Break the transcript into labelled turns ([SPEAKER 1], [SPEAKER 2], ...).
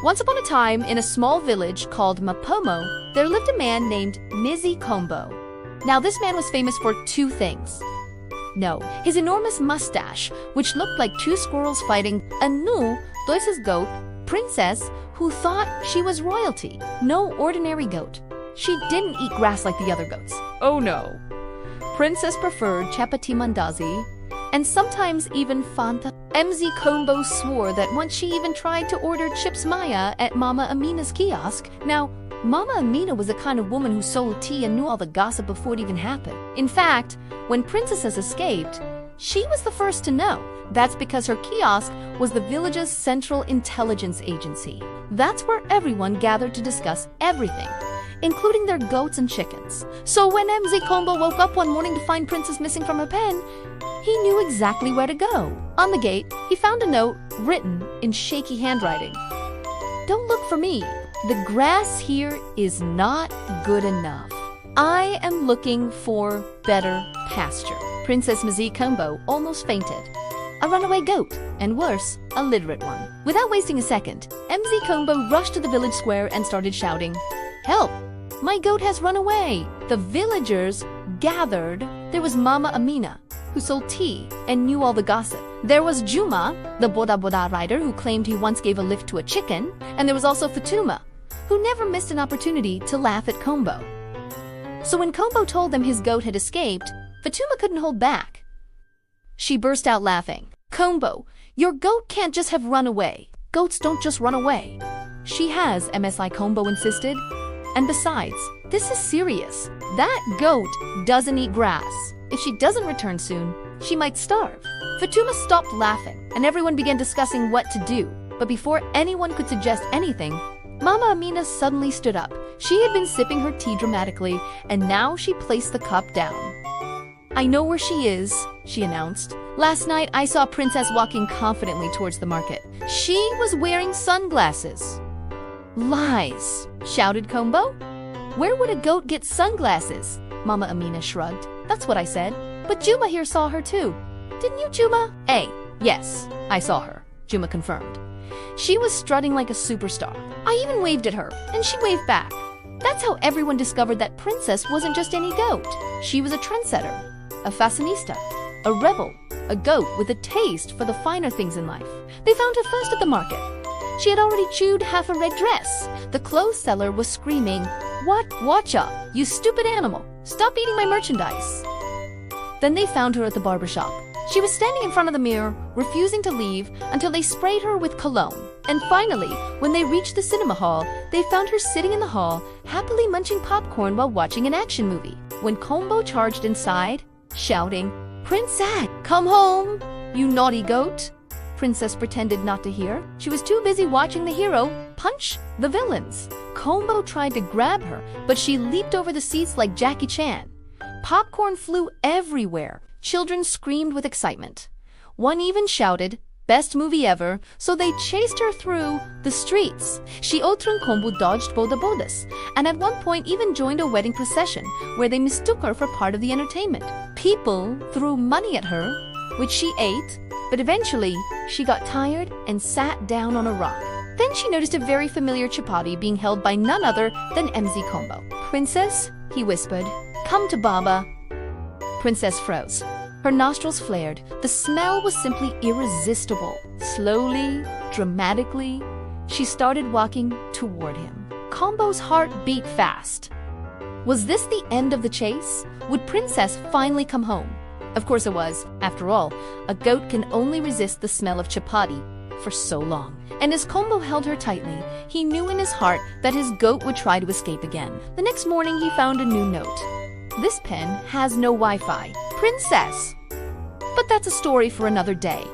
[SPEAKER 1] Once upon a time, in a small village called Mapomo, there lived a man named Mzee Kombo. Now, this man was famous for two things. No, his enormous mustache, which looked like two squirrels fighting, and Nu, Doisa's goat, Princess, who thought she was royalty. No ordinary goat. She didn't eat grass like the other goats. Oh no. Princess preferred chapati mandazi, and sometimes even Fanta. Mzee Kombo swore that once she even tried to order chips Maya at Mama Amina's kiosk. Now, Mama Amina was the kind of woman who sold tea and knew all the gossip before it even happened. In fact, when Princess escaped, she was the first to know. That's because her kiosk was the village's central intelligence agency. That's where everyone gathered to discuss everything, including their goats and chickens. So when Mzee Kombo woke up one morning to find Princess missing from her pen, he knew exactly where to go. On the gate, he found a note written in shaky handwriting. "Don't look for me. The grass here is not good enough. I am looking for better pasture." Princess Mzee Kombo almost fainted. A runaway goat, and worse, a literate one. Without wasting a second, Mzee Kombo rushed to the village square and started shouting, "Help! My goat has run away!" The villagers gathered. There was Mama Amina, who sold tea and knew all the gossip. There was Juma, the Boda Boda rider who claimed he once gave a lift to a chicken. And there was also Fatuma, who never missed an opportunity to laugh at Kombo. So when Kombo told them his goat had escaped, Fatuma couldn't hold back. She burst out laughing. "Kombo, your goat can't just have run away. Goats don't just run away." "She has," MSI Kombo insisted. "And besides, this is serious. That goat doesn't eat grass. If she doesn't return soon, she might starve." Fatuma stopped laughing, and everyone began discussing what to do. But before anyone could suggest anything, Mama Amina suddenly stood up. She had been sipping her tea dramatically, and now she placed the cup down. "I know where she is," she announced. "Last night I saw Princess walking confidently towards the market. She was wearing sunglasses." "Lies," shouted Kombo. "Where would a goat get sunglasses?" Mama Amina shrugged. "That's what I said. But Juma here saw her too. Didn't you, Juma?" Yes, I saw her," Juma confirmed. "She was strutting like a superstar. I even waved at her, and she waved back." That's how everyone discovered that Princess wasn't just any goat. She was a trendsetter, a fashionista, a rebel, a goat with a taste for the finer things in life. They found her first at the market. She had already chewed half a red dress. The clothes seller was screaming, "What? Watcha, you stupid animal! Stop eating my merchandise!" Then they found her at the barbershop. She was standing in front of the mirror, refusing to leave until they sprayed her with cologne. And finally, when they reached the cinema hall, they found her sitting in the hall, happily munching popcorn while watching an action movie. When Kombo charged inside, shouting, "Princess, come home, you naughty goat!" Princess pretended not to hear. She was too busy watching the hero punch the villains. Kombo tried to grab her, but she leaped over the seats like Jackie Chan. Popcorn flew everywhere. Children screamed with excitement. One even shouted, "Best movie ever," so they chased her through the streets. She Otran Kombo dodged Boda Bodas, and at one point even joined a wedding procession where they mistook her for part of the entertainment. People threw money at her, which she ate, but eventually she got tired and sat down on a rock. Then she noticed a very familiar chapati being held by none other than Mzee Kombo. "Princess," he whispered, "come to Baba." Princess froze. Her nostrils flared. The smell was simply irresistible. Slowly, dramatically, she started walking toward him. Kombo's heart beat fast. Was this the end of the chase? Would Princess finally come home? Of course it was. After all, a goat can only resist the smell of chapati for so long. And as Kombo held her tightly, he knew in his heart that his goat would try to escape again. The next morning, he found a new note. "This pen has no Wi-Fi. Princess." But that's a story for another day.